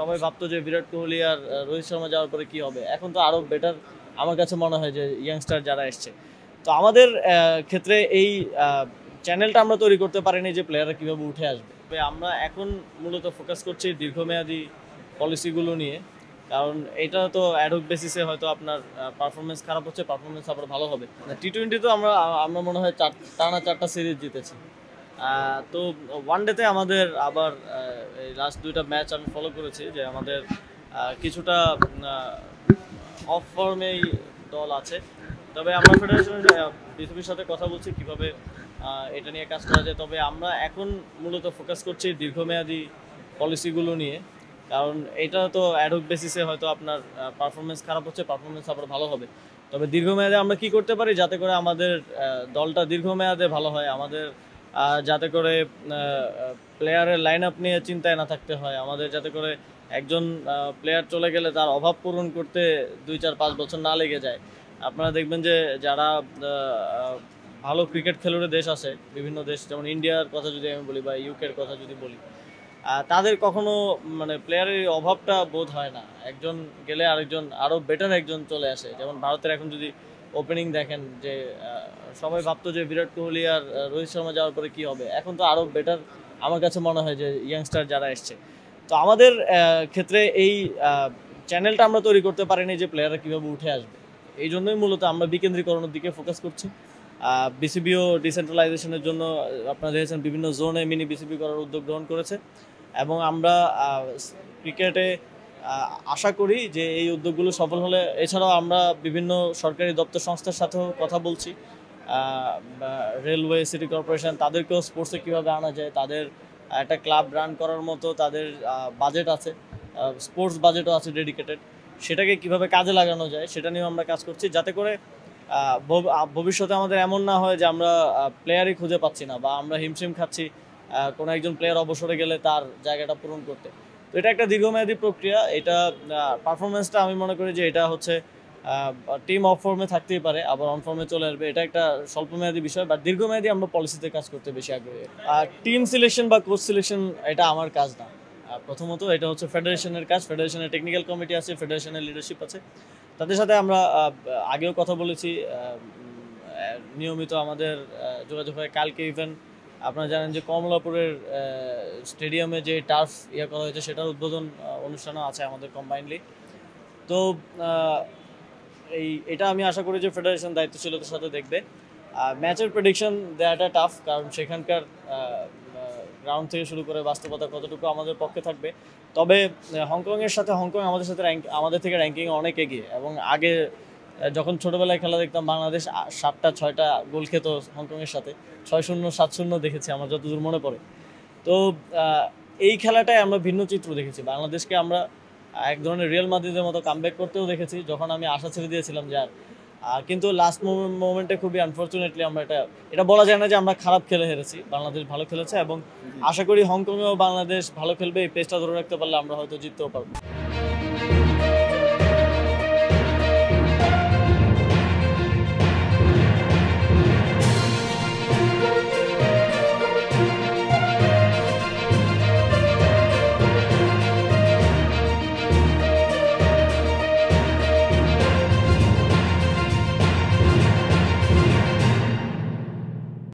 সবাই ভাবতো যে বিরাট কোহলি আর রোহিত শর্মা যাওয়ার পরে কি হবে, এখন তো আরো বেটার আমার কাছে মনে হয় যে ইয়াংস্টার যারা এসছে। তো আমাদের ক্ষেত্রে এই চ্যানেলটা আমরা তৈরি করতে পারিনি যে প্লেয়াররা কিভাবে উঠে আসবে। তবে আমরা এখন মূলত ফোকাস করছি দীর্ঘমেয়াদী পলিসিগুলো নিয়ে, কারণ এটা তো অ্যাডহক বেসিসে হয়তো আপনার পারফরমেন্স খারাপ হচ্ছে, পারফরমেন্স আবার ভালো হবে। টি-20 তো আমরা আমরা মনে হয় টানা 4টা সিরিজ জিতেছি। তো ওয়ান ডেতে আমাদের আবার এই লাস্ট 2টা ম্যাচ আমি ফলো করেছি যে আমাদের কিছুটা অফ ফর্মেই দল আছে। তবে আমরা ফেডারেশনের বিসিবির সাথে কথা বলছি কিভাবে এটা নিয়ে কাজ করা যায়। তবে আমরা এখন মূলত ফোকাস করছি দীর্ঘমেয়াদী পলিসিগুলো নিয়ে, কারণ এটা তো অ্যাডহক বেসিসে হয়তো আপনার পারফরমেন্স খারাপ হচ্ছে, পারফরমেন্স আবার ভালো হবে। তবে দীর্ঘমেয়াদে আমরা কি করতে পারি যাতে করে আমাদের দলটা দীর্ঘমেয়াদে ভালো হয়, আমাদের যাতে করে প্লেয়ারের লাইন আপ নিয়ে চিন্তায় না থাকতে হয়, আমাদের যাতে করে একজন প্লেয়ার চলে গেলে তার অভাব পূরণ করতে 2-4-5 বছর না লেগে যায়। আপনারা দেখবেন যে যারা ভালো ক্রিকেট খেলুড়ে দেশ আছে, বিভিন্ন দেশ যেমন ইন্ডিয়ার কথা যদি আমি বলি বা ইউকের কথা যদি বলি, তাদের কখনো মানে প্লেয়ারের অভাবটা বোধ হয় না, একজন গেলে আরেকজন আরও বেটার একজন চলে আসে। যেমন ভারতের এখন যদি ওপেনিং দেখেন যে সবাই ভাবতো যে বিরাট কোহলি আর রোহিত শর্মা যাওয়ার পরে কি হবে, এখন তো আরও বেটার আমার কাছে মনে হয় যে ইয়াংস্টার যারা এসছে। তো আমাদের ক্ষেত্রে এই চ্যানেলটা আমরা তৈরি করতে পারিনি যে প্লেয়াররা কীভাবে উঠে আসবে। এই জন্যই মূলত আমরা বিকেন্দ্রীকরণের দিকে ফোকাস করছি। বিসিবিও ডিসেন্ট্রালাইজেশনের জন্য আপনারা দেখেছেন বিভিন্ন জোনে মিনি বিসিবি করার উদ্যোগ গ্রহণ করেছে, এবং আমরা ক্রিকেটে আশা করি যে এই উদ্যোগগুলো সফল হলে, এছাড়াও আমরা বিভিন্ন সরকারি দপ্তর সংস্থার সাথেও কথা বলছি, রেলওয়ে, সিটি কর্পোরেশন, তাদেরকেও স্পোর্টসে কীভাবে আনা যায়, তাদের একটা ক্লাব রান করার মতো তাদের বাজেট আছে, স্পোর্টস বাজেটও আছে ডেডিকেটেড, সেটাকে কিভাবে কাজে লাগানো যায় সেটা নিয়েও আমরা কাজ করছি, যাতে করে ভবিষ্যতে আমাদের এমন না হয় যে আমরা প্লেয়ারই খুঁজে পাচ্ছি না বা আমরা হিমশিম খাচ্ছি কোনো একজন প্লেয়ার অবসরে গেলে তার জায়গাটা পূরণ করতে। তো এটা একটা দীর্ঘমেয়াদী প্রক্রিয়া। এটা পারফরমেন্সটা আমি মনে করি যে এটা হচ্ছে টিম অফ ফর্মে থাকতেই পারে, আবার অন ফর্মে চলে আসবে, এটা একটা স্বল্পমেয়াদী বিষয়, বাট দীর্ঘমেয়াদী আমরা পলিসিতে কাজ করতে বেশি আগ্রহী। টিম সিলেকশন বা কোচ সিলেকশন এটা আমার কাজ না। প্রথমত এটা হচ্ছে ফেডারেশনের কাজ। ফেডারেশনের টেকনিক্যাল কমিটি আছে, ফেডারেশনের লিডারশিপ আছে, তাদের সাথে আমরা আগেও কথা বলেছি, নিয়মিত আমাদের যোগাযোগ হয়। কালকে ইভেন আপনারা জানেন যে কমলাপুরের স্টেডিয়ামে যে টার্ফ করা হয়েছে সেটার উদ্বোধন অনুষ্ঠানও আছে আমাদের কম্বাইনলি। তো এটা আমি আশা করি যে ফেডারেশন দায়িত্বশীলতার সাথে দেখবে। ম্যাচের প্রেডিকশন দেওয়াটা টাফ, কারণ সেখানকার গ্রাউন্ড থেকে শুরু করে বাস্তবতা কতটুকু আমাদের পক্ষে থাকবে। তবে হংকংয়ের সাথে হংকং আমাদের থেকে র্যাঙ্কিং অনেক এগিয়ে, এবং আগে যখন ছোটোবেলায় খেলা দেখতাম বাংলাদেশ 7টা-6টা গোল খেত হংকংয়ের সাথে, 6-0, 7-0 দেখেছি আমার যতদূর মনে পড়ে। তো এই খেলাটায় আমরা ভিন্ন চিত্র দেখেছি, বাংলাদেশকে আমরা এক ধরনের রিয়াল মাদ্রিদের মতো কামব্যাক করতেও দেখেছি, যখন আমি আশা ছেড়ে দিয়েছিলাম যে আর, কিন্তু লাস্ট মোমেন্টে খুবই আনফর্চুনেটলি আমরা এটা বলা যায় না যে আমরা খারাপ খেলে হেরেছি, বাংলাদেশ ভালো খেলেছে, এবং আশা করি হংকংয়েও বাংলাদেশ ভালো খেলবে। এই পেসটা ধরে রাখতে পারলে আমরা হয়তো জিততেও পারবো।